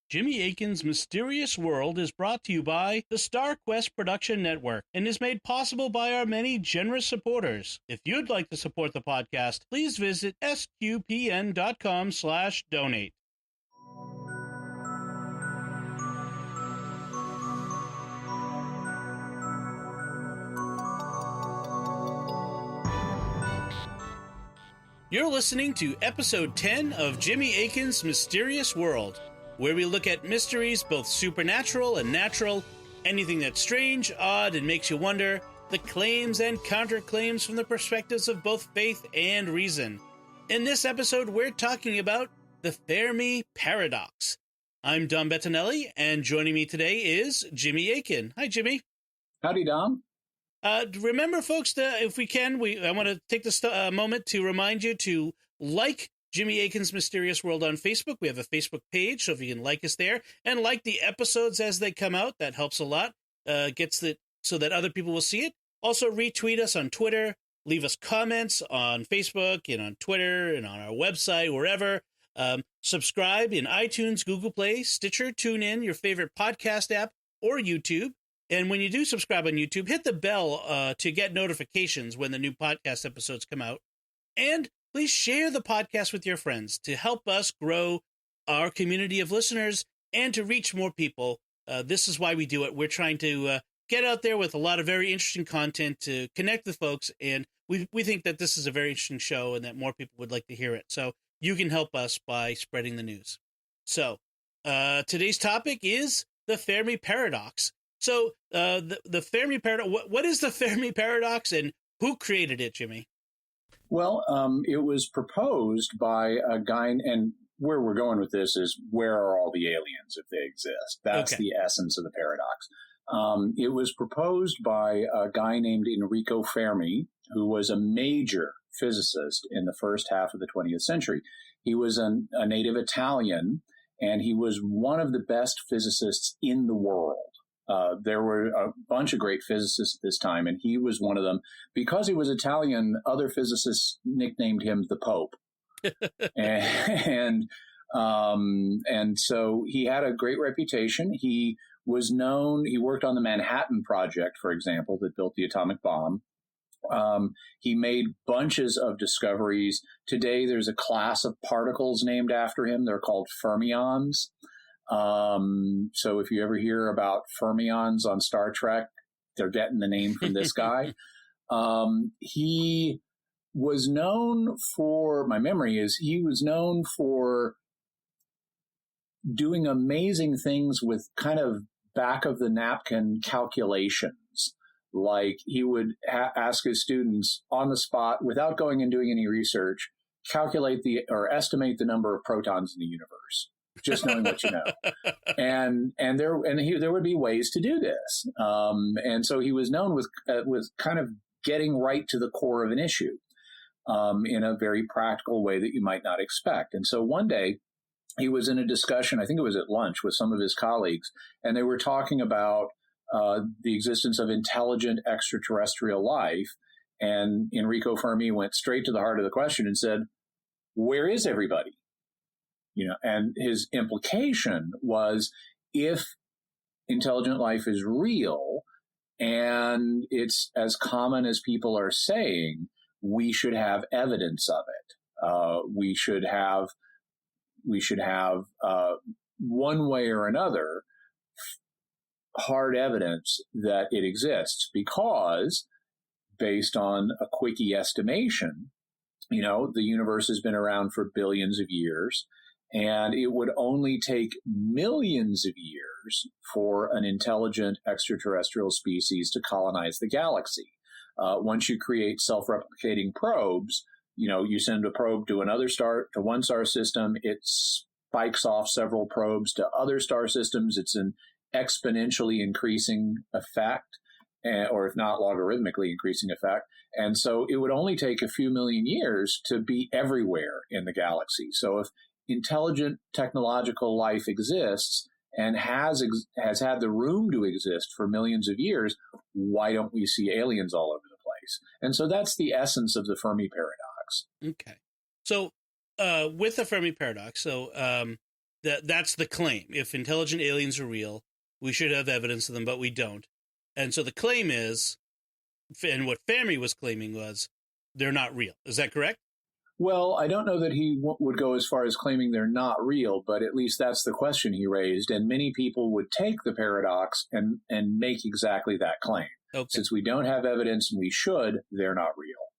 Jimmy Akin's Mysterious World is brought to you by the StarQuest Production Network and is made possible by our many generous supporters. If you'd like to support the podcast, please visit sqpn.com/donate. You're listening to episode 10 of Jimmy Akin's Mysterious World, where we look at mysteries both supernatural and natural, anything that's strange, odd, and makes you wonder, the claims and counterclaims from the perspectives of both faith and reason. In this episode, we're talking about the Fermi paradox. I'm Dom Bettinelli, and joining me today is Jimmy Akin. Hi, Jimmy. Howdy, Dom. Remember, folks, if we can, I want to take this moment to remind you to like Jimmy Akin's Mysterious World on Facebook. We have a Facebook page, so if you can like us there and like the episodes as they come out, that helps a lot. Gets it so that other people will see it. Also, retweet us on Twitter. Leave us comments on Facebook and on Twitter and on our website, wherever. Subscribe in iTunes, Google Play, Stitcher, TuneIn, your favorite podcast app, or YouTube. And when you do subscribe on YouTube, hit the bell to get notifications when the new podcast episodes come out. And please share the podcast with your friends to help us grow our community of listeners and to reach more people. This is why we do it. We're trying to get out there with a lot of very interesting content to connect with folks. And we think that this is a very interesting show and that more people would like to hear it. So you can help us by spreading the news. So today's topic is the Fermi paradox. So the Fermi paradox, what is the Fermi paradox and who created it, Jimmy? Well, it was proposed by a guy, and where we're going with this is where are all the aliens if they exist? That's the essence of the paradox. It was proposed by a guy named Enrico Fermi, who was a major physicist in the first half of the 20th century. He was a native Italian, and he was one of the best physicists in the world. There were a bunch of great physicists at this time, and he was one of them. Because he was Italian, other physicists nicknamed him the Pope. and so he had a great reputation. He was known, he worked on the Manhattan Project, for example, that built the atomic bomb. He made bunches of discoveries. Today, there's a class of particles named after him. They're called fermions. So if you ever hear about fermions on Star Trek, they're getting the name from this guy. He was known for, my memory is, he was known for doing amazing things with kind of back of the napkin calculations. Like he would ask his students on the spot, without going and doing any research, calculate or estimate the number of protons in the universe. Just knowing what you know, and there would be ways to do this, and so he was known with kind of getting right to the core of an issue in a very practical way that you might not expect. And so one day he was in a discussion, I think it was at lunch, with some of his colleagues, and they were talking about the existence of intelligent extraterrestrial life. And Enrico Fermi went straight to the heart of the question and said, "Where is everybody?" And his implication was, if intelligent life is real and it's as common as people are saying, we should have evidence of it. We should have one way or another hard evidence that it exists, because based on a quickie estimation, the universe has been around for billions of years. And it would only take millions of years for an intelligent extraterrestrial species to colonize the galaxy. Once you create self-replicating probes, you send a probe to to one star system, it spikes off several probes to other star systems. It's an exponentially increasing effect, or if not logarithmically increasing effect. And so it would only take a few million years to be everywhere in the galaxy. So if intelligent technological life exists and has had the room to exist for millions of years, why don't we see aliens all over the place? And so that's the essence of the Fermi paradox. Okay. So with the Fermi paradox, That's the claim. If intelligent aliens are real, we should have evidence of them, but we don't. And so the claim is, and what Fermi was claiming was, they're not real. Is that correct? Well, I don't know that he would go as far as claiming they're not real, but at least that's the question he raised. And many people would take the paradox and make exactly that claim. Okay. Since we don't have evidence and we should, they're not real.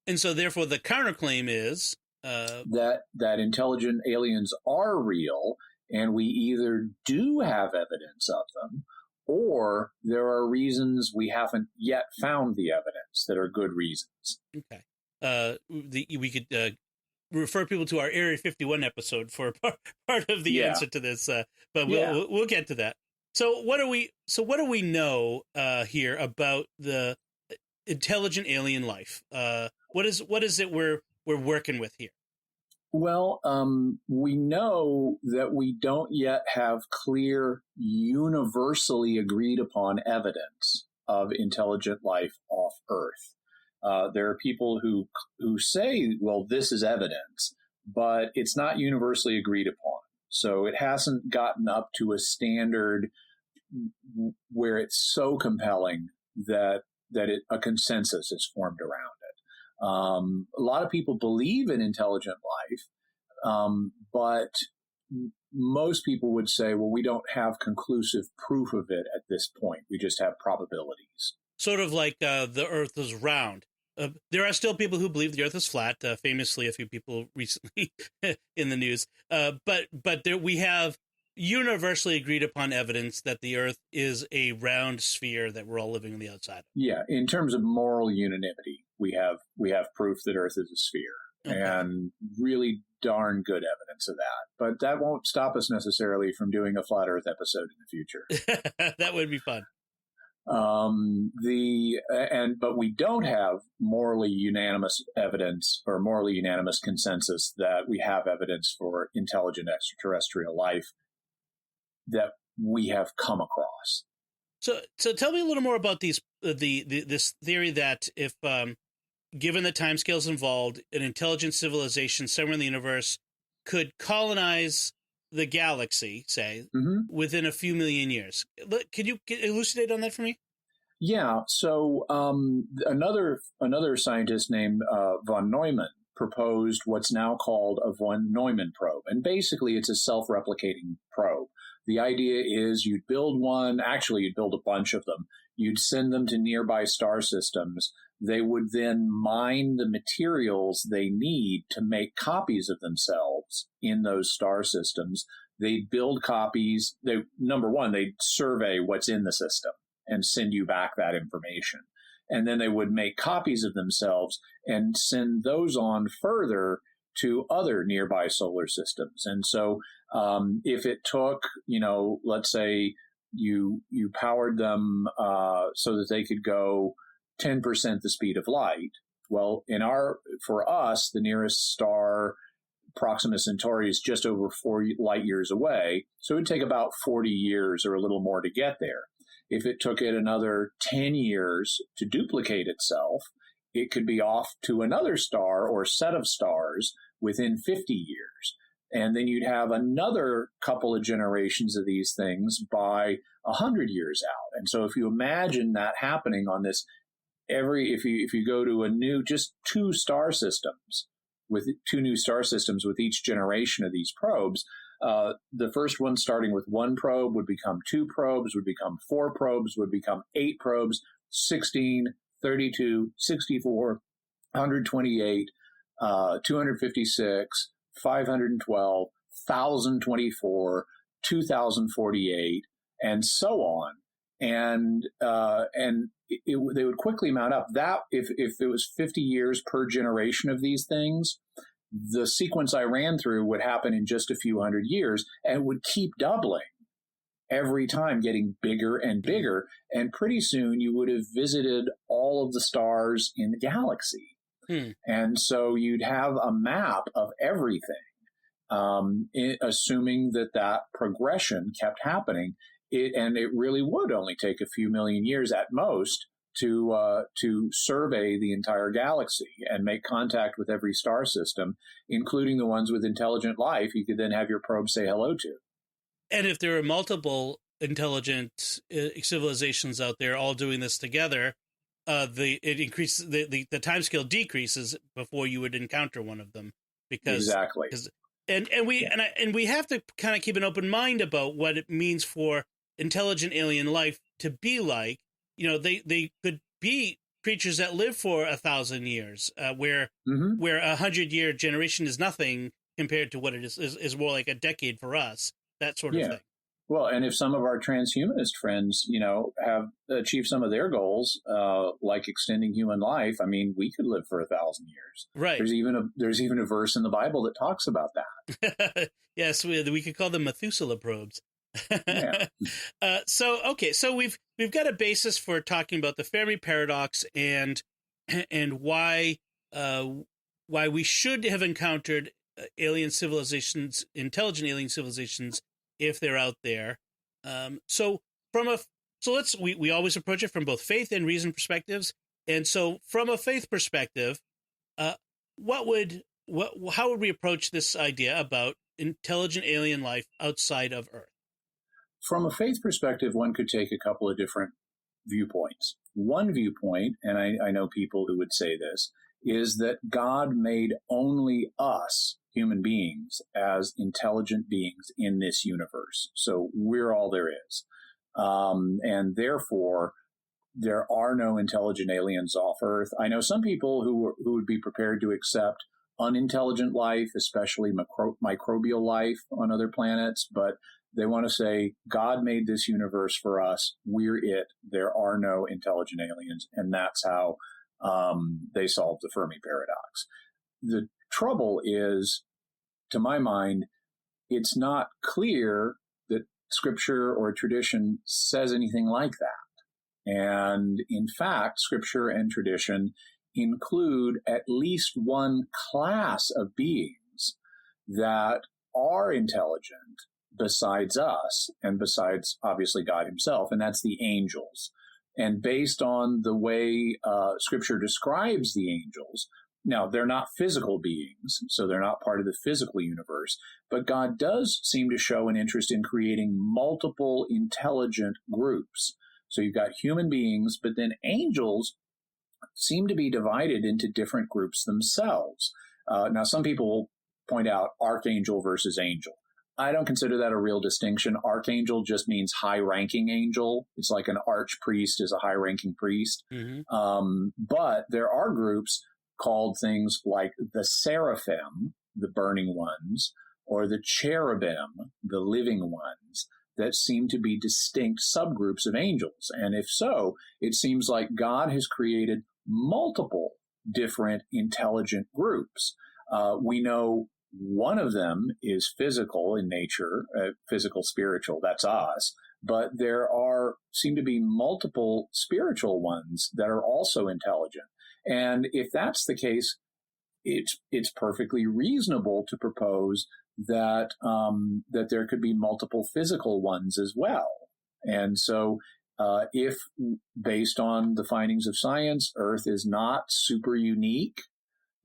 And so therefore the counterclaim is that intelligent aliens are real, and we either do have evidence of them, or there are reasons we haven't yet found the evidence that are good reasons. Okay. We could refer people to our Area 51 episode for part of the answer to this, but we'll get to that. So what do we know here about the intelligent alien life? What is it we're working with here? Well, we know that we don't yet have clear, universally agreed upon evidence of intelligent life off Earth. There are people who say, well, this is evidence, but it's not universally agreed upon. So it hasn't gotten up to a standard where it's so compelling that a consensus is formed around it. A lot of people believe in intelligent life, but most people would say, well, we don't have conclusive proof of it at this point. We just have probabilities. Sort of like the Earth is round. There are still people who believe the Earth is flat. Famously, a few people recently in the news. But we have universally agreed upon evidence that the Earth is a round sphere that we're all living on the outside of. Yeah, in terms of moral unanimity, we have proof that Earth is a sphere, and really darn good evidence of that. But that won't stop us necessarily from doing a Flat Earth episode in the future. That would be fun. But we don't have morally unanimous evidence or morally unanimous consensus that we have evidence for intelligent extraterrestrial life that we have come across. So tell me a little more about this theory that if given the timescales involved, an intelligent civilization somewhere in the universe could colonize the galaxy, say, within a few million years. Could you elucidate on that for me? Yeah. So another scientist named von Neumann proposed what's now called a von Neumann probe. And basically, it's a self-replicating probe. The idea is you'd build one, actually you'd build a bunch of them. You'd send them to nearby star systems. They would then mine the materials they need to make copies of themselves in those star systems. They'd build copies. Number one, they'd survey what's in the system and send you back that information. And then they would make copies of themselves and send those on further to other nearby solar systems. And so if it took, let's say you powered them so that they could go 10% the speed of light. Well, for us, the nearest star, Proxima Centauri, is just over 4 light years away. So it would take about 40 years or a little more to get there. If it took it another 10 years to duplicate itself, it could be off to another star or set of stars within 50 years. And then you'd have another couple of generations of these things by 100 years out. And so if you imagine that happening on this, if you go to just two star systems, with two new star systems with each generation of these probes, the first one starting with one probe would become two probes, would become four probes, would become 8 probes, 16, 32, 64, 128, 256, 512, 1024, 2048, and so on. And they would quickly mount up. That if it was 50 years per generation of these things, the sequence I ran through would happen in just a few hundred years and would keep doubling every time, getting bigger and bigger. And pretty soon you would have visited all of the stars in the galaxy. And so you'd have a map of everything, assuming that progression kept happening. It really would only take a few million years at most to survey the entire galaxy and make contact with every star system, including the ones with intelligent life. You could then have your probe say hello to. And if there are multiple intelligent civilizations out there all doing this together, the time scale decreases before you would encounter one of them, because exactly. And we have to kind of keep an open mind about what it means for intelligent alien life to be like. They could be creatures that live for 1,000 years, where 100-year generation is nothing compared to what it is more like a decade for us. That sort of thing. Well, and if some of our transhumanist friends, have achieved some of their goals, like extending human life, I mean, we could live for 1,000 years. Right. There's even a verse in the Bible that talks about that. Yes, we could call them Methuselah probes. Yeah. So we've got a basis for talking about the Fermi paradox and why we should have encountered alien civilizations, intelligent alien civilizations, if they're out there. We always approach it from both faith and reason perspectives. And so from a faith perspective, how would we approach this idea about intelligent alien life outside of Earth? From a faith perspective, one could take a couple of different viewpoints. One viewpoint, and I know people who would say this, is that God made only us, human beings, as intelligent beings in this universe. So we're all there is. And therefore, there are no intelligent aliens off Earth. I know some people who would be prepared to accept unintelligent life, especially microbial life on other planets, but they want to say, God made this universe for us. We're it. There are no intelligent aliens. And that's how they solved the Fermi paradox. The trouble is, to my mind, it's not clear that scripture or tradition says anything like that. And in fact, scripture and tradition include at least one class of beings that are intelligent besides us and besides, obviously, God himself, and that's the angels. And based on the way scripture describes the angels, now they're not physical beings, so they're not part of the physical universe, but God does seem to show an interest in creating multiple intelligent groups. So you've got human beings, but then angels seem to be divided into different groups themselves. Now, some people point out archangel versus angel. I don't consider that a real distinction. Archangel just means high-ranking angel. It's like an archpriest is a high-ranking priest. Mm-hmm. But there are groups called things like the seraphim, the burning ones, or the cherubim, the living ones, that seem to be distinct subgroups of angels. And if so, it seems like God has created multiple different intelligent groups. We know one of them is physical in nature, physical, spiritual, that's us. But there seem to be multiple spiritual ones that are also intelligent. And if that's the case, it's perfectly reasonable to propose that that there could be multiple physical ones as well. And so if, based on the findings of science, Earth is not super unique,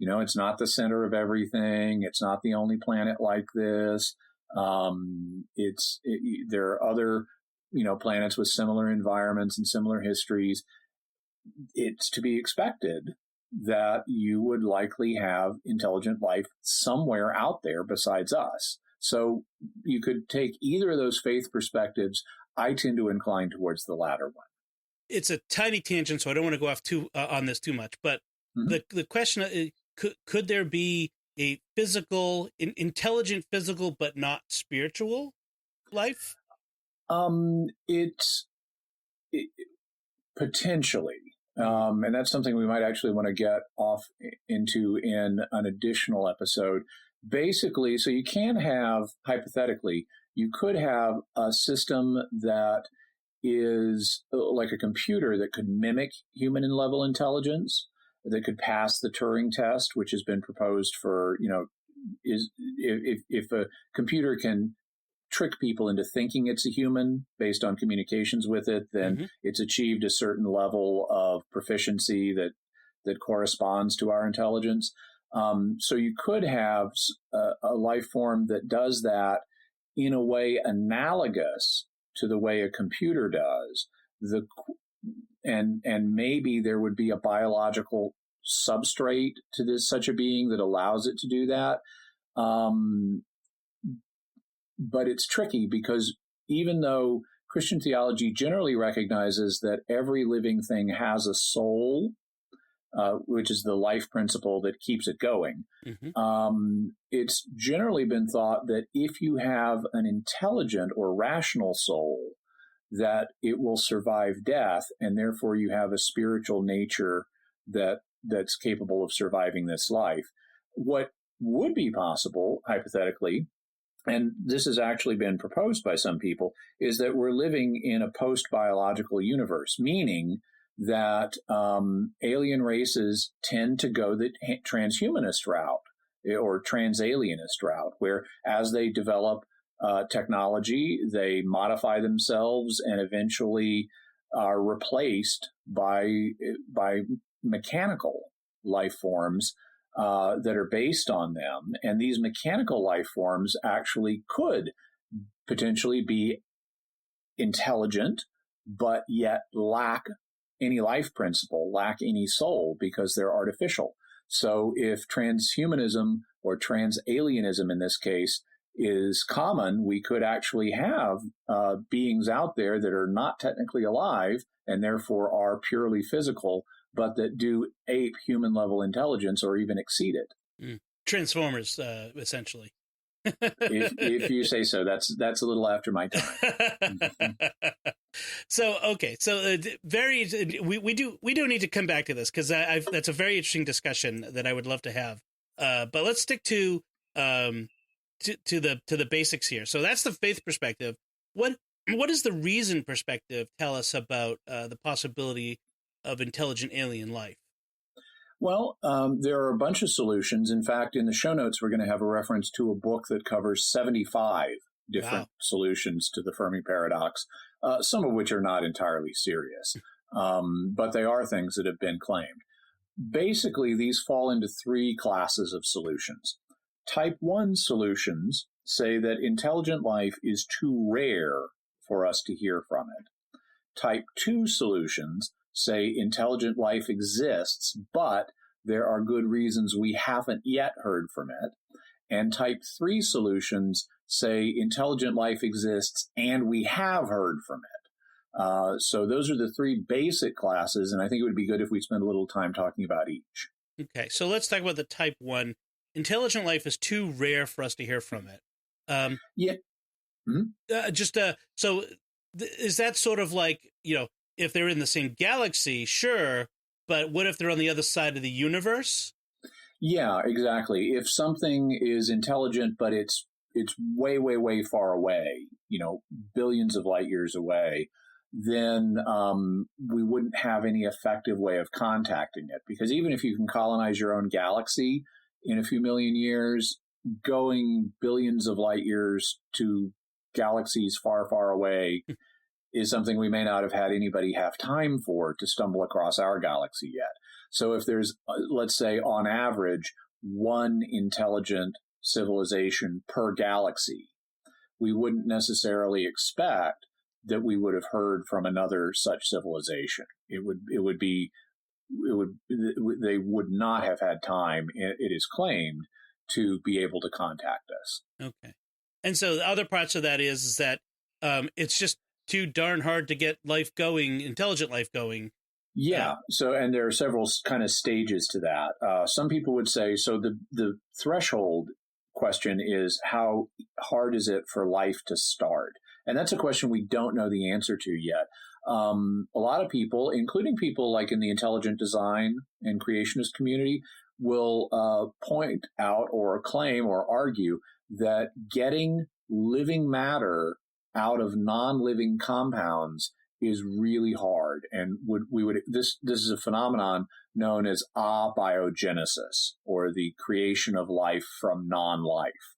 it's not the center of everything. It's not the only planet like this. There are other, planets with similar environments and similar histories. It's to be expected that you would likely have intelligent life somewhere out there besides us. So you could take either of those faith perspectives. I tend to incline towards the latter one. It's a tiny tangent, so I don't want to go off on this too much. But the question is, could there be a intelligent physical, but not spiritual life? Potentially. And that's something we might actually want to get off into in an additional episode. Basically, so you can have, hypothetically, you could have a system that is like a computer that could mimic human level intelligence, that could pass the Turing test, which has been proposed for, if a computer can trick people into thinking it's a human based on communications with it, then it's achieved a certain level of proficiency that corresponds to our intelligence. So you could have a life form that does that in a way analogous to the way a computer does. And maybe there would be a biological substrate to such a being that allows it to do that. But it's tricky because even though Christian theology generally recognizes that every living thing has a soul, which is the life principle that keeps it going, it's generally been thought that if you have an intelligent or rational soul, that it will survive death, and therefore you have a spiritual nature that's capable of surviving this life. What would be possible, hypothetically, and this has actually been proposed by some people, is that we're living in a post-biological universe, meaning that alien races tend to go the transhumanist route or transalienist route, where as they develop technology, they modify themselves and eventually are replaced by mechanical life forms that are based on them. And these mechanical life forms actually could potentially be intelligent, but yet lack any life principle, lack any soul, because they're artificial. So if transhumanism or transalienism in this case is common, we could actually have beings out there that are not technically alive and therefore are purely physical, but that do ape human level intelligence or even exceed it. Transformers, essentially. if you say so. That's a little after my time. So okay, so we do need to come back to this because that's a very interesting discussion that I would love to have. But let's stick to the basics here. So that's the faith perspective. What does the reason perspective tell us about the possibility of intelligent alien life? Well, there are a bunch of solutions. In fact, in the show notes, we're going to have a reference to a book that covers 75 different solutions to the Fermi paradox, some of which are not entirely serious, but they are things that have been claimed. Basically, these fall into three classes of solutions. Type 1 solutions say that intelligent life is too rare for us to hear from it. Type 2 solutions say intelligent life exists, but there are good reasons we haven't yet heard from it. And type 3 solutions say intelligent life exists and we have heard from it. So those are the three basic classes, and I think it would be good if we spend a little time talking about each. Okay, so let's talk about the type 1. Intelligent life is too rare for us to hear from it. Yeah. So is that sort of like, if they're in the same galaxy, sure, but what if they're on the other side of the universe? Yeah, exactly. If something is intelligent, but it's way, way, way far away, billions of light years away, then we wouldn't have any effective way of contacting it. Because even if you can colonize your own galaxy in a few million years, going billions of light years to galaxies far, far away is something we may not have had anybody have time for to stumble across our galaxy yet. So if there's, let's say, on average, one intelligent civilization per galaxy, we wouldn't necessarily expect that we would have heard from another such civilization. They would not have had time, it is claimed, to be able to contact us. Okay. And so the other parts of that is that it's just too darn hard to get life going, intelligent life going. Yeah. So, and there are several kind of stages to that. Some people would say, so the threshold question is, how hard is it for life to start? And that's a question we don't know the answer to yet. A lot of people, including people like in the intelligent design and creationist community, will point out or claim or argue that getting living matter out of non-living compounds is really hard, and this is a phenomenon known as abiogenesis, or the creation of life from non-life.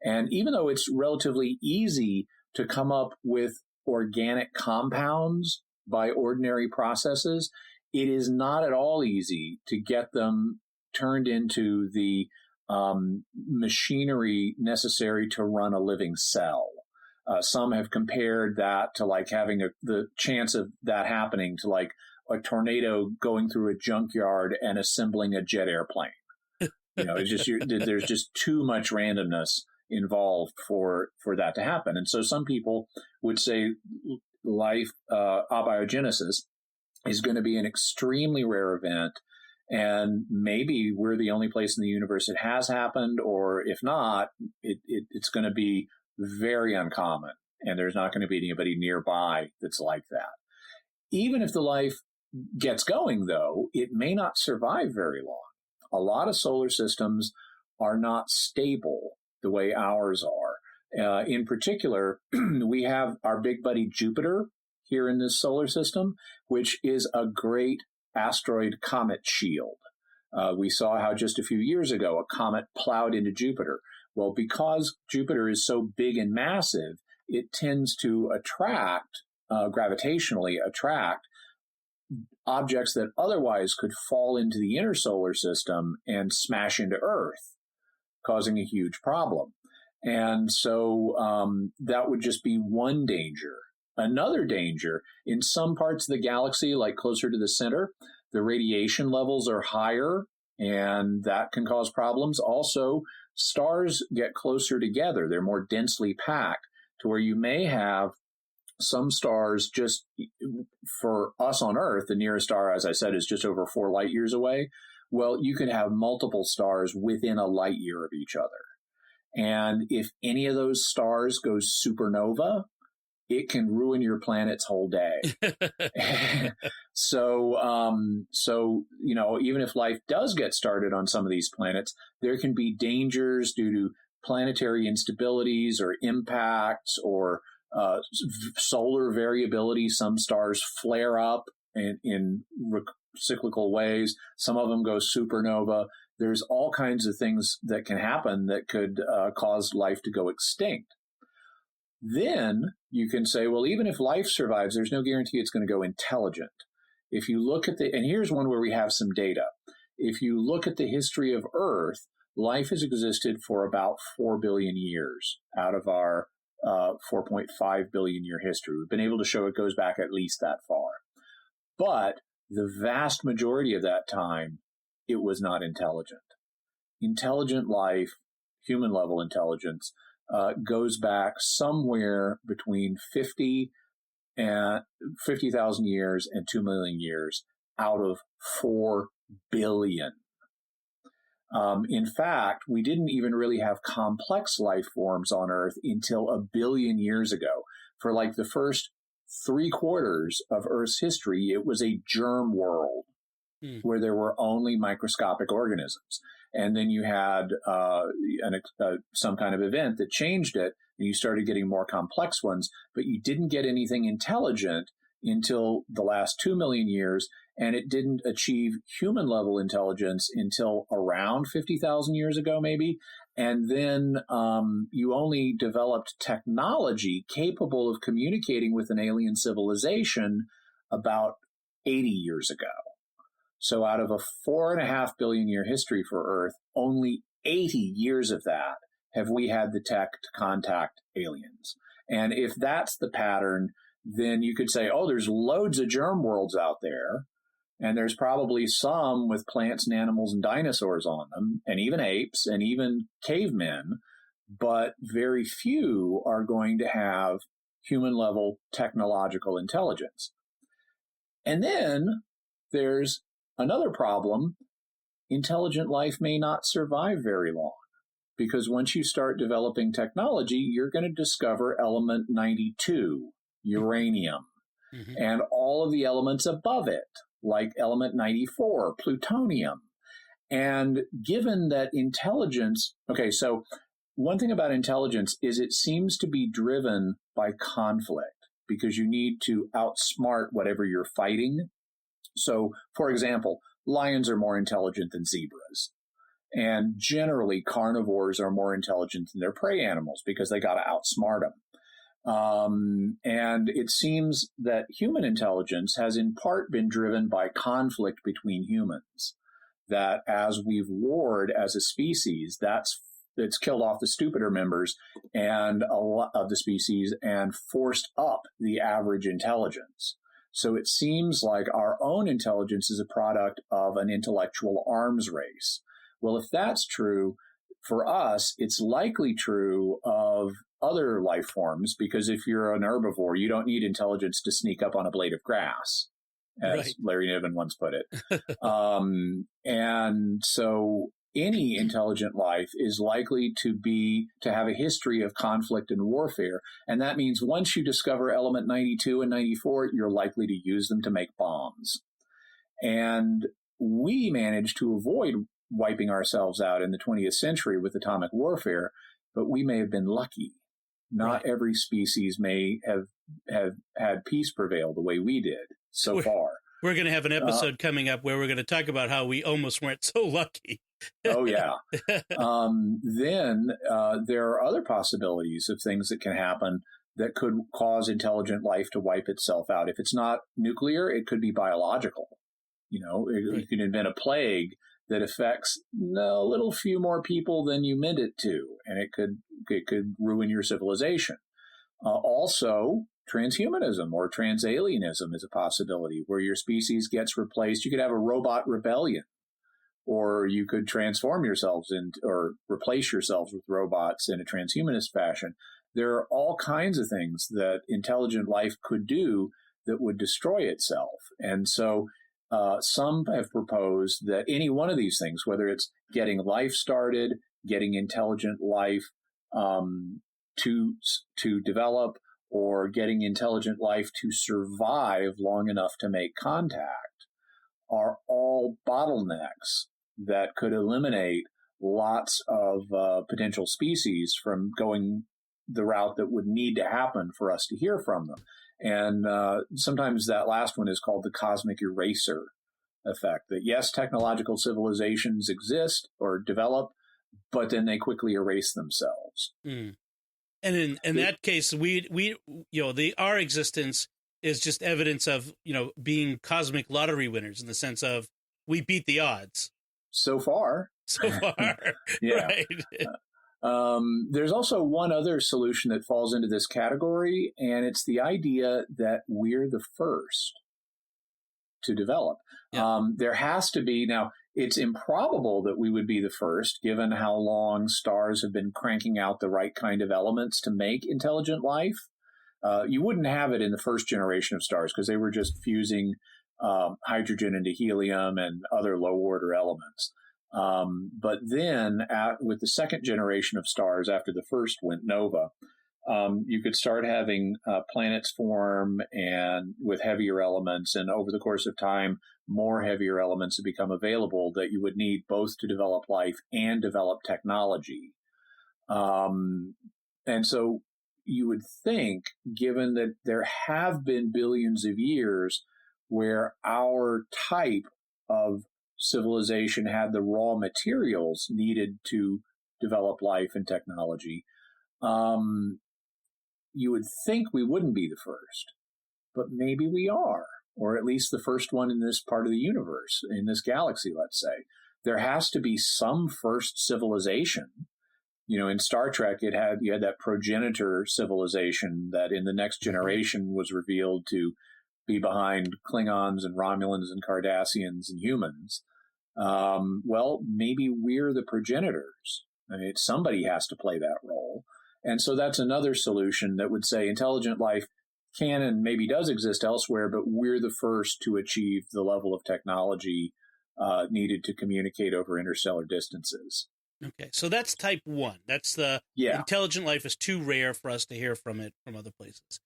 And even though it's relatively easy to come up with organic compounds by ordinary processes, it is not at all easy to get them turned into the machinery necessary to run a living cell. Some have compared that to like having the chance of that happening to like a tornado going through a junkyard and assembling a jet airplane. It's just there's just too much randomness involved for that to happen. And so some people would say life abiogenesis is going to be an extremely rare event, and maybe we're the only place in the universe it has happened, or if not, it's going to be very uncommon, and there's not going to be anybody nearby that's like that. Even if the life gets going, though, it may not survive very long. A lot of solar systems are not stable the way ours are. In particular, we have our big buddy Jupiter here in this solar system, which is a great asteroid comet shield. We saw how just a few years ago a comet plowed into Jupiter. Well, because Jupiter is so big and massive, it tends to gravitationally attract objects that otherwise could fall into the inner solar system and smash into Earth, causing a huge problem. And so that would just be one danger. Another danger, in some parts of the galaxy, like closer to the center, the radiation levels are higher, and that can cause problems. Also, stars get closer together. They're more densely packed to where you may have some stars just, for us on Earth, the nearest star, as I said, is just over 4 light years away. Well, you could have multiple stars within a light year of each other. And if any of those stars goes supernova, it can ruin your planet's whole day. So, even if life does get started on some of these planets, there can be dangers due to planetary instabilities or impacts or solar variability. Some stars flare up in cyclical ways. Some of them go supernova. There's all kinds of things that can happen that could cause life to go extinct. Then you can say, well, even if life survives, there's no guarantee it's going to go intelligent. If you look at and here's one where we have some data. If you look at the history of Earth, life has existed for about 4 billion years out of our 4.5 billion year history. We've been able to show it goes back at least that far. But the vast majority of that time, it was not intelligent. Intelligent life, human level intelligence, goes back somewhere between 50,000 years and 2 million years out of 4 billion. In fact, we didn't even really have complex life forms on Earth until 1 billion years ago. For like the first 3/4 of Earth's history, it was a germ world where there were only microscopic organisms. And then you had some kind of event that changed it, and you started getting more complex ones, but you didn't get anything intelligent until the last 2 million years, and it didn't achieve human-level intelligence until around 50,000 years ago, maybe. And then you only developed technology capable of communicating with an alien civilization about 80 years ago. So out of a 4.5 billion year history for Earth, only 80 years of that have we had the tech to contact aliens. And if that's the pattern, then you could say, oh, there's loads of germ worlds out there, and there's probably some with plants and animals and dinosaurs on them, and even apes and even cavemen, but very few are going to have human-level technological intelligence. And then there's another problem. Intelligent life may not survive very long, because once you start developing technology, you're going to discover element 92, uranium, and all of the elements above it, like element 94, plutonium. And given that intelligence, so one thing about intelligence is it seems to be driven by conflict, because you need to outsmart whatever you're fighting. So, for example, lions are more intelligent than zebras. And generally, carnivores are more intelligent than their prey animals because they got to outsmart them. And it seems that human intelligence has in part been driven by conflict between humans. That as we've warred as a species, it's killed off the stupider members and a lot of the species and forced up the average intelligence. So it seems like our own intelligence is a product of an intellectual arms race. Well, if that's true, for us, it's likely true of other life forms, because if you're an herbivore, you don't need intelligence to sneak up on a blade of grass, as Right. Larry Niven once put it. And so any intelligent life is likely to have a history of conflict and warfare. And that means once you discover element 92 and 94, you're likely to use them to make bombs. And we managed to avoid wiping ourselves out in the 20th century with atomic warfare, but we may have been lucky. Not every species may have had peace prevail the way we did so far. We're going to have an episode coming up where we're going to talk about how we almost weren't so lucky. Oh, yeah. Then there are other possibilities of things that can happen that could cause intelligent life to wipe itself out. If it's not nuclear, it could be biological. You can invent a plague that affects a little few more people than you meant it to, and it could ruin your civilization. Also, transhumanism or transalienism is a possibility where your species gets replaced. You could have a robot rebellion, or you could transform yourselves or replace yourselves with robots in a transhumanist fashion. There are all kinds of things that intelligent life could do that would destroy itself. And so some have proposed that any one of these things, whether it's getting life started, getting intelligent life to develop, or getting intelligent life to survive long enough to make contact, are all bottlenecks that could eliminate lots of potential species from going the route that would need to happen for us to hear from them. And sometimes that last one is called the cosmic eraser effect, that yes, technological civilizations exist or develop, but then they quickly erase themselves. Mm. And in that case, our existence is just evidence of, being cosmic lottery winners, in the sense of we beat the odds. So far. Yeah. Right. There's also one other solution that falls into this category, and it's the idea that we're the first to develop. Yeah. There has to be, now, it's improbable that we would be the first, given how long stars have been cranking out the right kind of elements to make intelligent life. You wouldn't have it in the first generation of stars because they were just fusing hydrogen into helium and other low-order elements. But then with the second generation of stars, after the first went nova, you could start having planets form and with heavier elements, and over the course of time, more heavier elements have become available that you would need both to develop life and develop technology. And so you would think, given that there have been billions of years where our type of civilization had the raw materials needed to develop life and technology, you would think we wouldn't be the first, but maybe we are, or at least the first one in this part of the universe, in this galaxy, let's say. There has to be some first civilization. In Star Trek, you had that progenitor civilization that in the next generation was revealed to be behind Klingons and Romulans and Cardassians and humans. Well, maybe we're the progenitors. I mean, somebody has to play that role. And so that's another solution that would say intelligent life can and maybe does exist elsewhere, but we're the first to achieve the level of technology needed to communicate over interstellar distances. Okay, so that's type 1. That's the intelligent life is too rare for us to hear from it from other places.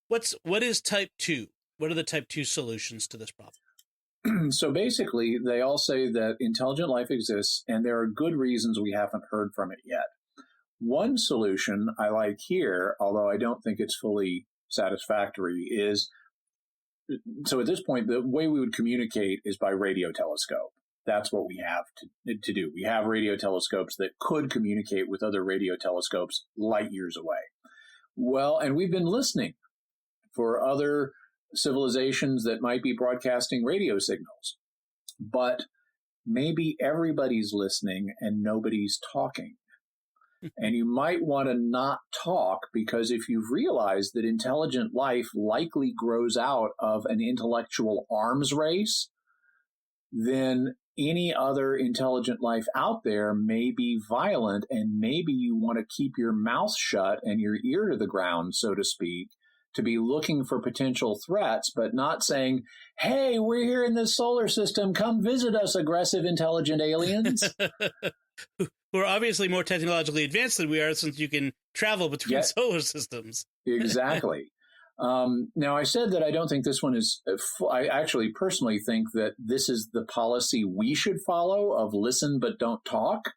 What is type 2? What are the type 2 solutions to this problem? So basically, they all say that intelligent life exists, and there are good reasons we haven't heard from it yet. One solution I like here, although I don't think it's fully satisfactory, is, so at this point, the way we would communicate is by radio telescope. that's what we have to do. We have radio telescopes that could communicate with other radio telescopes light years away. Well, and we've been listening for other civilizations that might be broadcasting radio signals. But maybe everybody's listening and nobody's talking. And you might want to not talk, because if you've realized that intelligent life likely grows out of an intellectual arms race, then any other intelligent life out there may be violent, and maybe you want to keep your mouth shut and your ear to the ground, so to speak, to be looking for potential threats, but not saying, hey, we're here in this solar system, come visit us, aggressive intelligent aliens. Who are obviously more technologically advanced than we are, since you can travel between solar systems. Exactly. Now, I said that I don't think this one is, I actually personally think that this is the policy we should follow, of listen but don't talk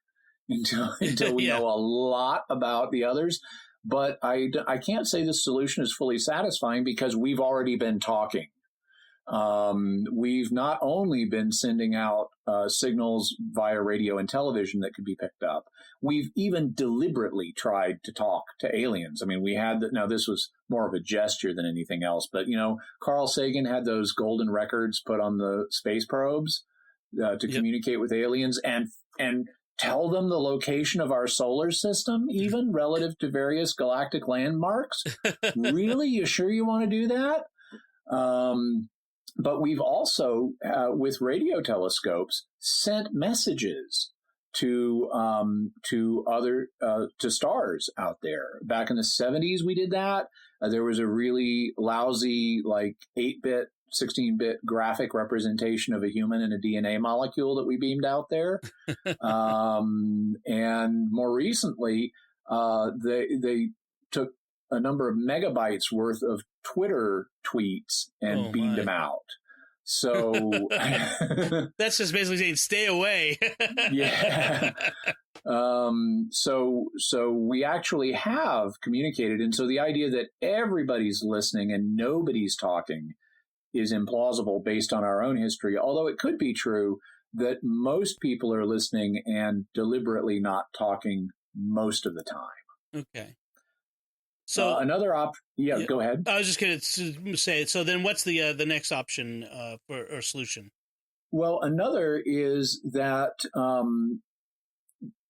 until we know a lot about the others. But I can't say the solution is fully satisfying, because we've already been talking. We've not only been sending out signals via radio and television that could be picked up, we've even deliberately tried to talk to aliens. I mean, we had now this was more of a gesture than anything else, but Carl Sagan had those golden records put on the space probes to communicate with aliens and tell them the location of our solar system, even relative to various galactic landmarks. Really? You sure you want to do that? But we've also, with radio telescopes, sent messages to stars out there. Back in the 70s, we did that. There was a really lousy, 8-bit, 16-bit graphic representation of a human and a DNA molecule that we beamed out there. And more recently, they took a number of megabytes worth of Twitter tweets and beamed them out. So that's just basically saying, stay away. Yeah. So we actually have communicated. And so the idea that everybody's listening and nobody's talking is implausible based on our own history, although it could be true that most people are listening and deliberately not talking most of the time. Okay. So another go ahead. I was just going to say, so then what's the next option or solution? Well, another is that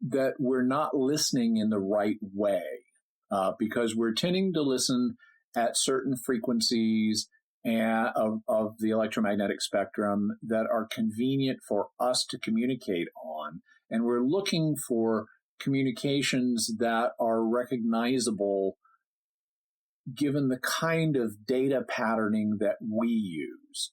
that we're not listening in the right way, because we're tending to listen at certain frequencies of the electromagnetic spectrum that are convenient for us to communicate on, and we're looking for communications that are recognizable given the kind of data patterning that we use,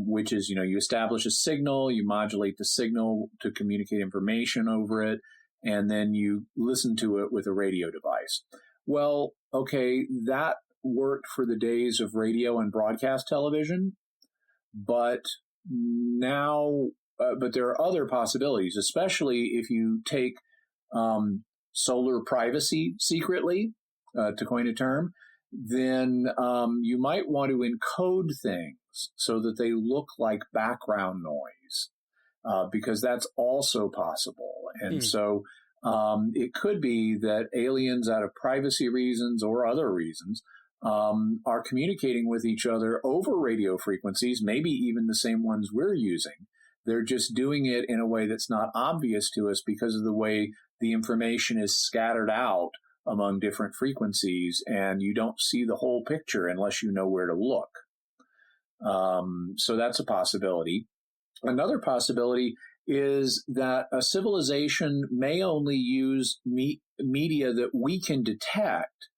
which is, you establish a signal, you modulate the signal to communicate information over it, and then you listen to it with a radio device. Well, okay, that worked for the days of radio and broadcast television, but now, but there are other possibilities, especially if you take solar privacy secretly, to coin a term, then you might want to encode things so that they look like background noise, because that's also possible. And so it could be that aliens, out of privacy reasons or other reasons, are communicating with each other over radio frequencies, maybe even the same ones we're using. They're just doing it in a way that's not obvious to us because of the way the information is scattered out among different frequencies, and you don't see the whole picture unless you know where to look. So that's a possibility. Another possibility is that a civilization may only use media that we can detect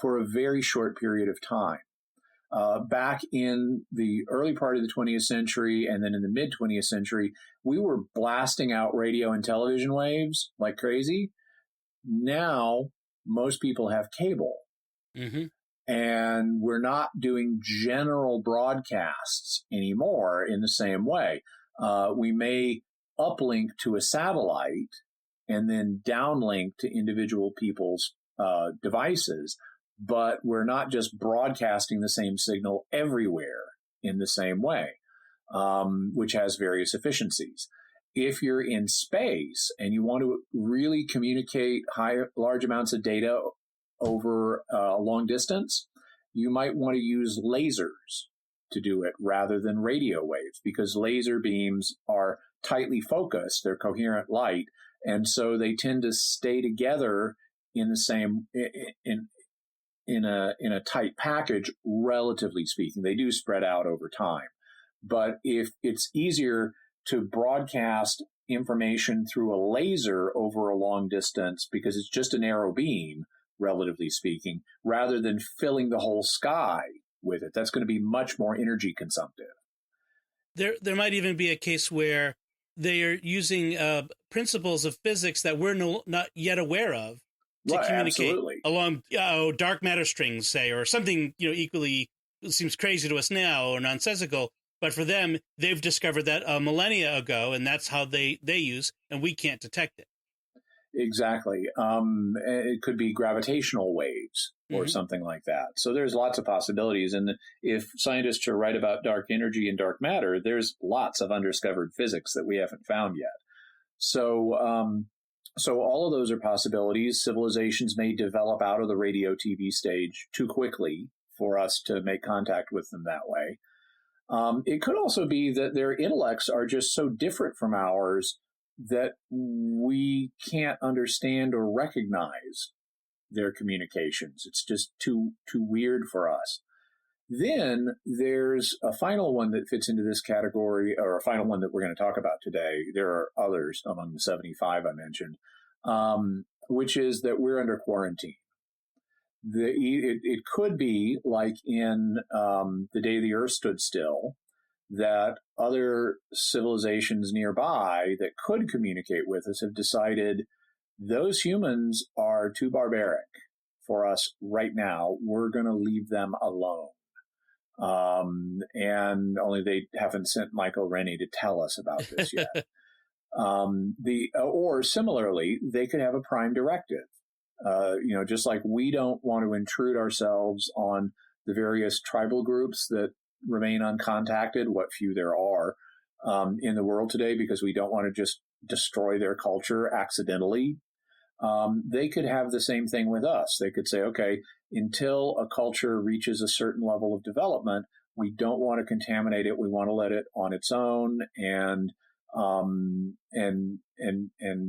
for a very short period of time. Back in the early part of the 20th century and then in the mid 20th century, we were blasting out radio and television waves like crazy. Now, most people have cable. Mm-hmm. And we're not doing general broadcasts anymore in the same way. We may uplink to a satellite and then downlink to individual people's devices, but we're not just broadcasting the same signal everywhere in the same way, which has various efficiencies. if you're in space and you want to really communicate large amounts of data over a long distance, you might want to use lasers to do it rather than radio waves, because laser beams are tightly focused, they're coherent light, and so they tend to stay together in the same in a tight package, relatively speaking. They do spread out over time. But if it's easier to broadcast information through a laser over a long distance because it's just a narrow beam, relatively speaking, rather than filling the whole sky with it, that's going to be much more energy consumptive. There might even be a case where they are using principles of physics that we're not yet aware of to communicate absolutely. Along dark matter strings, say, or something equally seems crazy to us now or nonsensical. But for them, they've discovered that millennia ago, and that's how they use, and we can't detect it. Exactly. It could be gravitational waves or something like that. So there's lots of possibilities. And if scientists are right about dark energy and dark matter, there's lots of undiscovered physics that we haven't found yet. So all of those are possibilities. Civilizations may develop out of the radio TV stage too quickly for us to make contact with them that way. It could also be that their intellects are just so different from ours that we can't understand or recognize their communications. It's just too weird for us. Then there's a final one that fits into this category, or a final one that we're going to talk about today. There are others among the 75 I mentioned, which is that we're under quarantine. It could be like in The Day the Earth Stood Still, that other civilizations nearby that could communicate with us have decided those humans are too barbaric for us right now. We're going to leave them alone. And only they haven't sent Michael Rennie to tell us about this yet. Or similarly, they could have a prime directive. Just like we don't want to intrude ourselves on the various tribal groups that remain uncontacted, what few there are in the world today, because we don't want to just destroy their culture accidentally. They could have the same thing with us. They could say, okay, until a culture reaches a certain level of development, we don't want to contaminate it. We want to let it on its own, and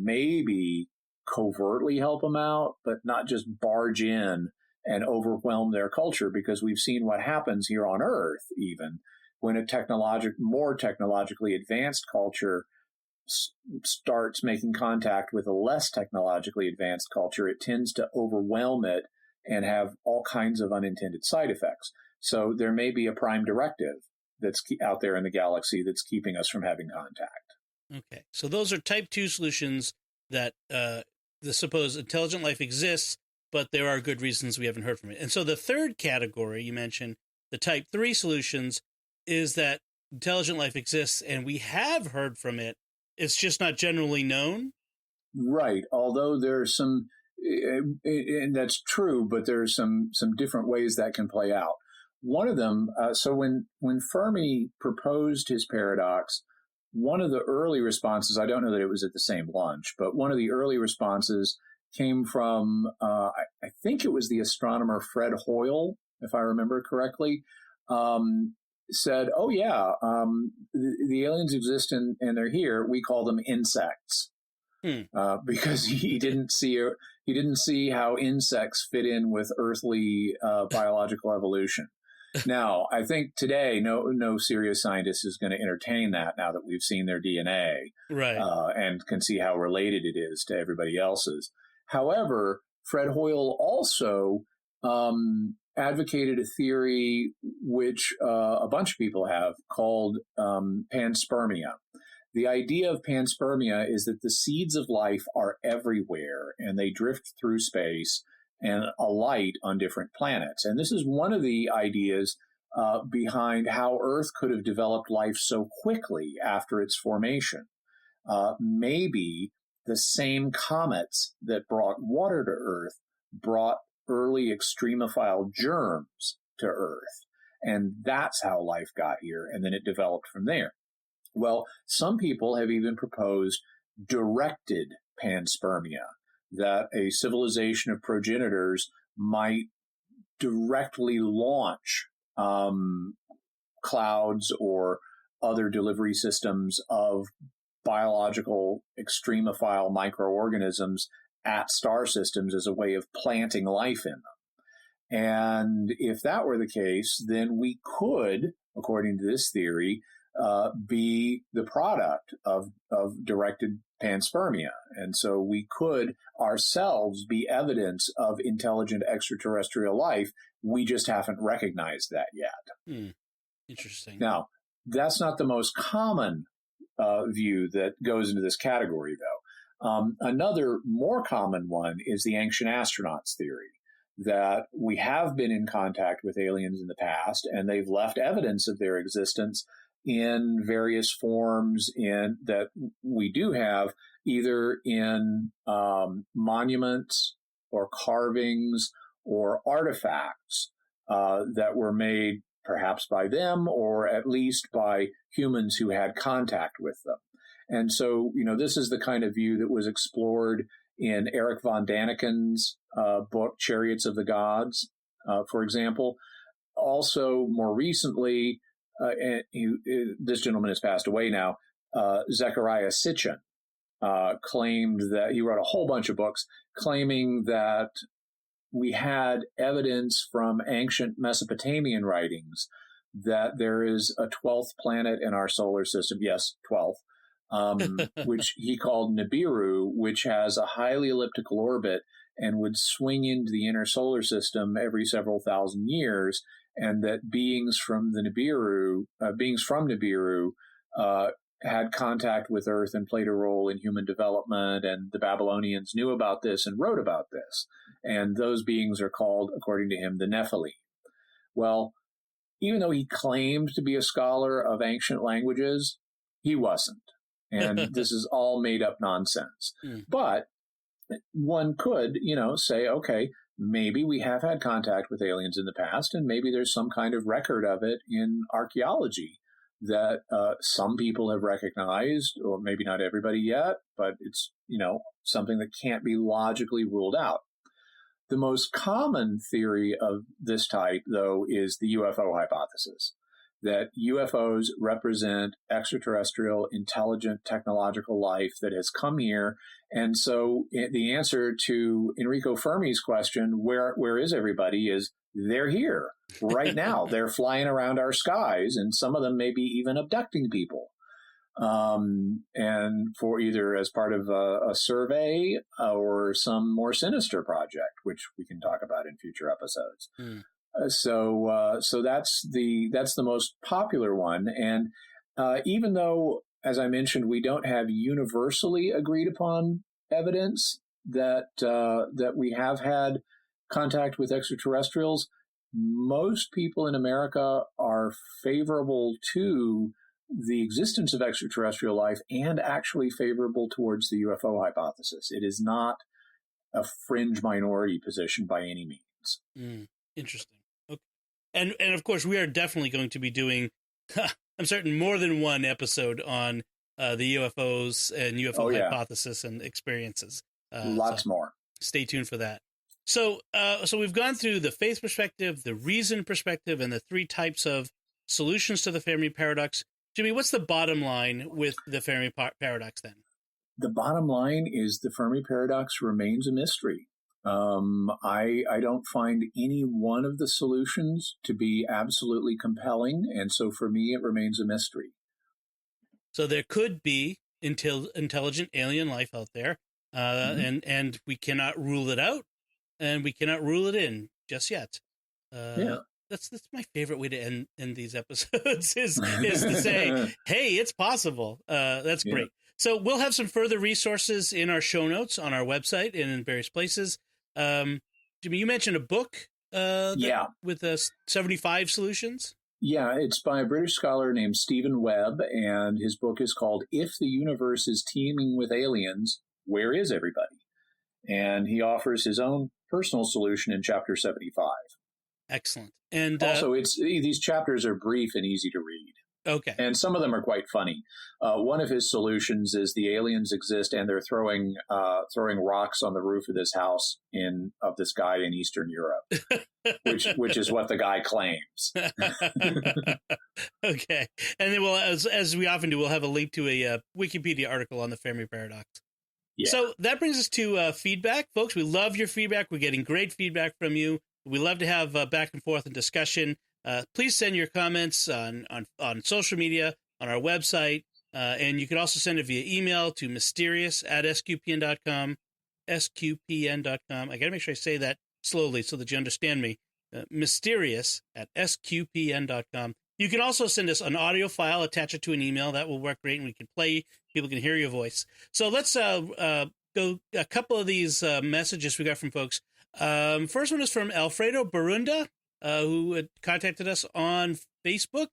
maybe covertly help them out, but not just barge in and overwhelm their culture, because we've seen what happens here on Earth, even when a more technologically advanced culture starts making contact with a less technologically advanced culture, it tends to overwhelm it and have all kinds of unintended side effects. So there may be a prime directive that's out there in the galaxy that's keeping us from having contact. Okay. So those are type 2 solutions that the supposed intelligent life exists, but there are good reasons we haven't heard from it. And so the third category you mentioned, the type 3 solutions, is that intelligent life exists and we have heard from it. It's just not generally known. Right. Although there's some, and that's true, but there's some different ways that can play out. One of them, so when Fermi proposed his paradox, one of the early responses, I don't know that it was at the same lunch, but one of the early responses came from, I think it was the astronomer Fred Hoyle, if I remember correctly, said, oh yeah, the aliens exist and they're here. We call them insects. Because he didn't see how insects fit in with earthly biological evolution. Now, I think today, no serious scientist is going to entertain that now that we've seen their DNA, right, and can see how related it is to everybody else's. However, Fred Hoyle also advocated a theory which a bunch of people have called panspermia. The idea of panspermia is that the seeds of life are everywhere and they drift through space and alight on different planets. And this is one of the ideas behind how Earth could have developed life so quickly after its formation. Maybe the same comets that brought water to Earth brought early extremophile germs to Earth. And that's how life got here. And then it developed from there. Well, some people have even proposed directed panspermia, that a civilization of progenitors might directly launch clouds or other delivery systems of biological extremophile microorganisms at star systems as a way of planting life in them. And if that were the case, then we could, according to this theory, be the product of directed panspermia. And so we could ourselves be evidence of intelligent extraterrestrial life. We just haven't recognized that yet. Interesting. Now, that's not the most common view that goes into this category, though. Another more common one is the ancient astronauts theory, that we have been in contact with aliens in the past, and they've left evidence of their existence in various forms that we do have, either in monuments or carvings or artifacts that were made perhaps by them or at least by humans who had contact with them. And so, this is the kind of view that was explored in Eric von Daniken's book, Chariots of the Gods, for example. Also, more recently, this gentleman has passed away now, Zecharia Sitchin claimed that he wrote a whole bunch of books claiming that we had evidence from ancient Mesopotamian writings that there is a 12th planet in our solar system. Yes, 12th, which he called Nibiru, which has a highly elliptical orbit and would swing into the inner solar system every several thousand years, and that beings from Nibiru had contact with Earth and played a role in human development, and the Babylonians knew about this and wrote about this. And those beings are called, according to him, the Nephilim. Well, even though he claimed to be a scholar of ancient languages, he wasn't. And this is all made up nonsense. But one could, say, okay, maybe we have had contact with aliens in the past, and maybe there's some kind of record of it in archaeology that some people have recognized, or maybe not everybody yet, but it's, something that can't be logically ruled out. The most common theory of this type, though, is the UFO hypothesis, that UFOs represent extraterrestrial, intelligent, technological life that has come here. And so the answer to Enrico Fermi's question, where is everybody, is they're here right now. They're flying around our skies, and some of them may be even abducting people. And for either as part of a survey or some more sinister project, which we can talk about in future episodes. So that's the most popular one. And even though, as I mentioned, we don't have universally agreed upon evidence that we have had contact with extraterrestrials, most people in America are favorable to the existence of extraterrestrial life and actually favorable towards the UFO hypothesis. It is not a fringe minority position by any means. Interesting. Okay. And of course, we are definitely going to be doing, I'm certain, more than one episode on the UFOs and UFO hypothesis and experiences. Lots more. Stay tuned for that. So we've gone through the faith perspective, the reason perspective, and the three types of solutions to the Fermi paradox. Jimmy, what's the bottom line with the Fermi paradox then? The bottom line is the Fermi paradox remains a mystery. I don't find any one of the solutions to be absolutely compelling, and so for me, it remains a mystery. So there could be intelligent alien life out there, and we cannot rule it out, and we cannot rule it in just yet. That's my favorite way to end these episodes is to say, hey, it's possible. That's great. So we'll have some further resources in our show notes on our website and in various places. Jimmy, you mentioned a book with 75 solutions. Yeah, it's by a British scholar named Stephen Webb, and his book is called If the Universe is Teeming with Aliens, Where is Everybody? And he offers his own personal solution in chapter 75. Excellent. And also, these chapters are brief and easy to read. Okay. And some of them are quite funny. One of his solutions is the aliens exist and they're throwing rocks on the roof of this house of this guy in Eastern Europe, which is what the guy claims. Okay, and then as we often do, we'll have a link to a Wikipedia article on the Fermi paradox. Yeah. So that brings us to feedback, folks. We love your feedback. We're getting great feedback from you. We love to have back and forth and discussion. Please send your comments on social media, on our website, and you can also send it via email to mysterious@sqpn.com, sqpn.com. I got to make sure I say that slowly so that you understand me. Mysterious@sqpn.com. You can also send us an audio file, attach it to an email. That will work great, and we can play. People can hear your voice. So let's go a couple of these messages we got from folks. First one is from Alfredo Barunda, who had contacted us on Facebook.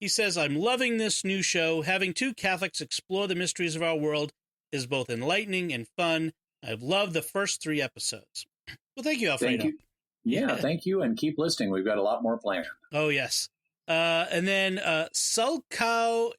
He says, I'm loving this new show. Having two Catholics explore the mysteries of our world is both enlightening and fun. I've loved the first 3 episodes. Well, thank you, Alfredo. Thank you. Yeah, thank you, and keep listening. We've got a lot more planned. Oh, yes. And then Sulcow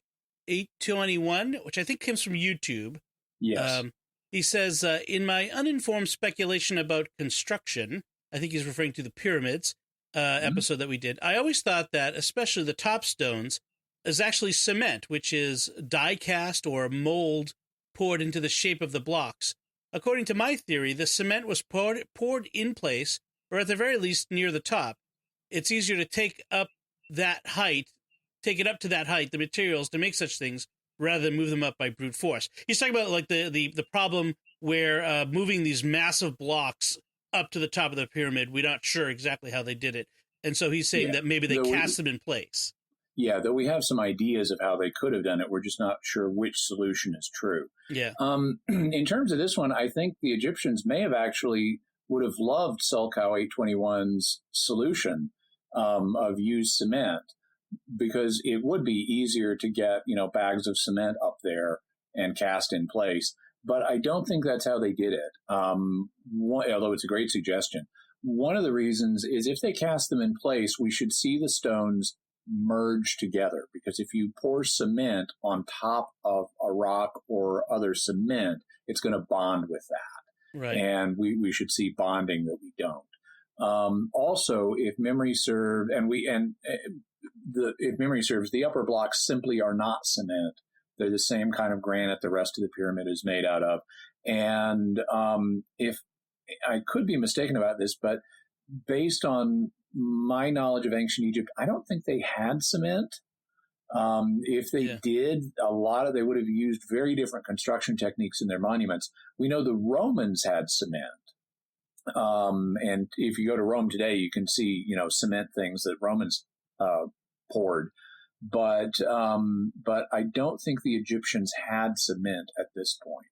821, which I think comes from YouTube. Yes. He says, in my uninformed speculation about construction, I think he's referring to the pyramids episode that we did, I always thought that, especially the top stones, is actually cement, which is die cast or mold poured into the shape of the blocks. According to my theory, the cement was poured in place, or at the very least near the top. It's easier to take it up to that height, the materials, to make such things, rather than move them up by brute force. He's talking about like the problem where moving these massive blocks up to the top of the pyramid, we're not sure exactly how they did it. And so he's saying that maybe they cast them in place. Yeah, though we have some ideas of how they could have done it. We're just not sure which solution is true. Yeah. In terms of this one, I think the Egyptians would have loved Sulcow 821's solution of used cement, because it would be easier to get, bags of cement up there and cast in place. But I don't think that's how they did it, although it's a great suggestion. One of the reasons is if they cast them in place, we should see the stones merge together, because if you pour cement on top of a rock or other cement, it's going to bond with that. Right. And we should see bonding that we don't. Also, if memory serves, if memory serves, the upper blocks simply are not cement. They're the same kind of granite the rest of the pyramid is made out of. And if I could be mistaken about this, but based on my knowledge of ancient Egypt, I don't think they had cement. If they did, they would have used very different construction techniques in their monuments. We know the Romans had cement. And if you go to Rome today, you can see, cement things that Romans poured. But I don't think the Egyptians had cement at this point.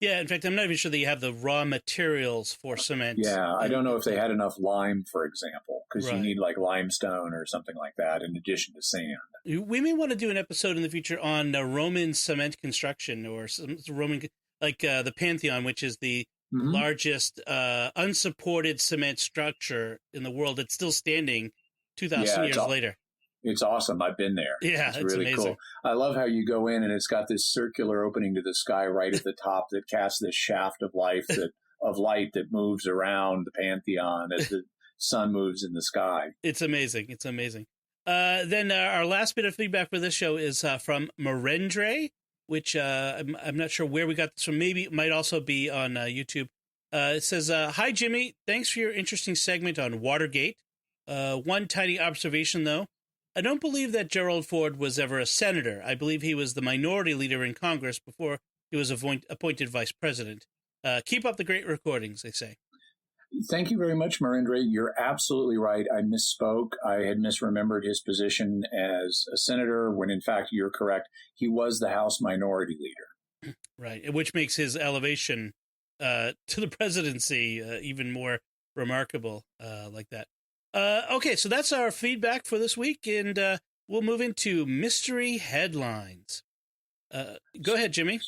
Yeah, in fact, I'm not even sure that you have the raw materials for cement. Yeah, I don't know if they had enough lime, for example, because you need like limestone or something like that in addition to sand. We may want to do an episode in the future on Roman cement construction, or some Roman, the Pantheon, which is the largest unsupported cement structure in the world. It's still standing 2,000 years later. It's awesome. I've been there. Yeah, it's really amazing. Cool. I love how you go in and it's got this circular opening to the sky right at the top that casts this shaft of light that moves around the Pantheon as the sun moves in the sky. It's amazing. It's amazing. Then our last bit of feedback for this show is from Marendre, which I'm not sure where we got this from. Maybe it might also be on YouTube. It says, hi, Jimmy. Thanks for your interesting segment on Watergate. One tiny observation, though. I don't believe that Gerald Ford was ever a senator. I believe he was the minority leader in Congress before he was appointed vice president. Keep up the great recordings, they say. Thank you very much, Marindra. You're absolutely right. I misspoke. I had misremembered his position as a senator when, in fact, you're correct. He was the House minority leader. Right, which makes his elevation to the presidency even more remarkable like that. Okay, so that's our feedback for this week, and we'll move into mystery headlines. Go ahead, Jimmy.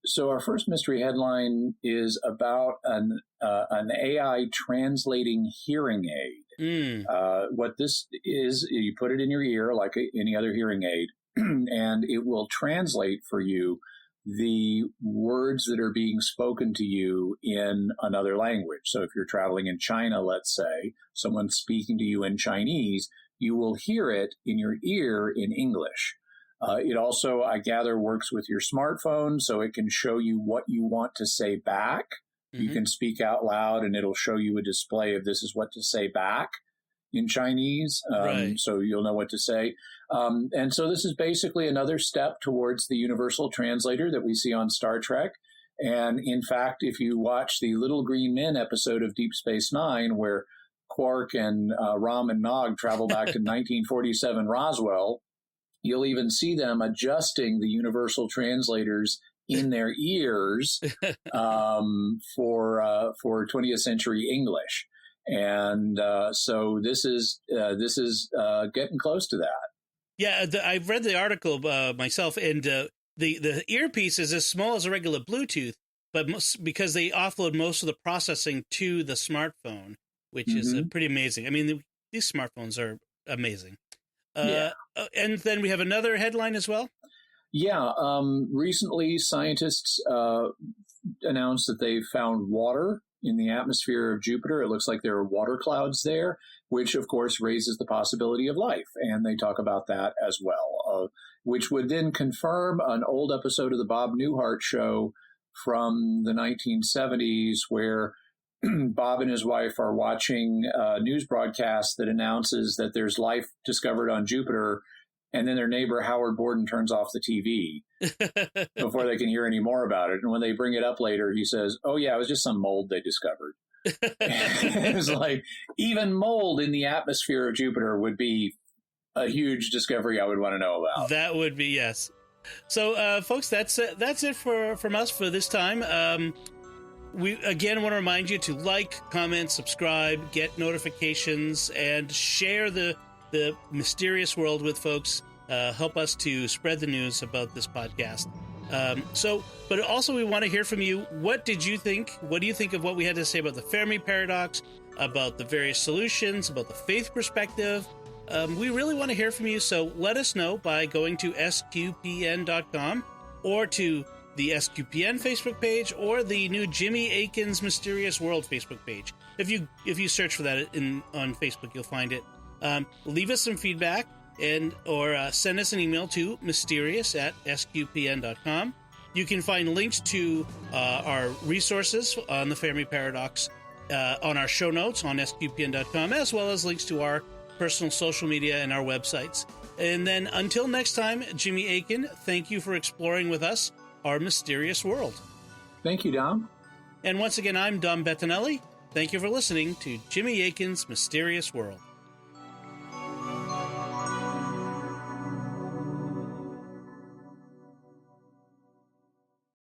So our first mystery headline is about an AI translating hearing aid. What this is, you put it in your ear like any other hearing aid, and it will translate for you the words that are being spoken to you in another language. So if you're traveling in China, let's say, someone's speaking to you in Chinese, you will hear it in your ear in English. It also, I gather, works with your smartphone, so it can show you what you want to say back. You can speak out loud, and it'll show you a display of this is what to say back in Chinese, so you'll know what to say. And so this is basically another step towards the universal translator that we see on Star Trek. And in fact, if you watch the Little Green Men episode of Deep Space Nine, where Quark and Rom and Nog travel back to 1947 Roswell, you'll even see them adjusting the universal translators in their ears for 20th century English. And so this is getting close to that. Yeah, I've read the article myself, and the earpiece is as small as a regular Bluetooth, but because they offload most of the processing to the smartphone, which is pretty amazing. I mean, these smartphones are amazing. And then we have another headline as well. Yeah. Recently, scientists announced that they found water in the atmosphere of Jupiter. It looks like there are water clouds there, which, of course, raises the possibility of life. And they talk about that as well, which would then confirm an old episode of the Bob Newhart show from the 1970s, where Bob and his wife are watching a news broadcast that announces that there's life discovered on Jupiter, and then their neighbor Howard Borden turns off the TV before they can hear any more about it. And when they bring it up later, he says, "Oh yeah, it was just some mold they discovered." It's like, even mold in the atmosphere of Jupiter would be a huge discovery I would want to know about. That would be, yes. So, folks, that's it from us for this time. We, again, want to remind you to like, comment, subscribe, get notifications, and share the mysterious world with folks. Help us to spread the news about this podcast. But also we want to hear from you. What did you think? What do you think of what we had to say about the Fermi paradox, about the various solutions, about the faith perspective? We really want to hear from you, so let us know by going to sqpn.com or to the SQPN Facebook page or the new Jimmy Akin's Mysterious World Facebook page. If you search for that on Facebook, you'll find it. Leave us some feedback or send us an email to mysterious@sqpn.com. You can find links to our resources on the Fermi paradox on our show notes on sqpn.com, as well as links to our personal social media and our websites. And then until next time, Jimmy Akin, thank you for exploring with us our mysterious world. Thank you, Dom. And once again, I'm Dom Bettinelli. Thank you for listening to Jimmy Akin's Mysterious World.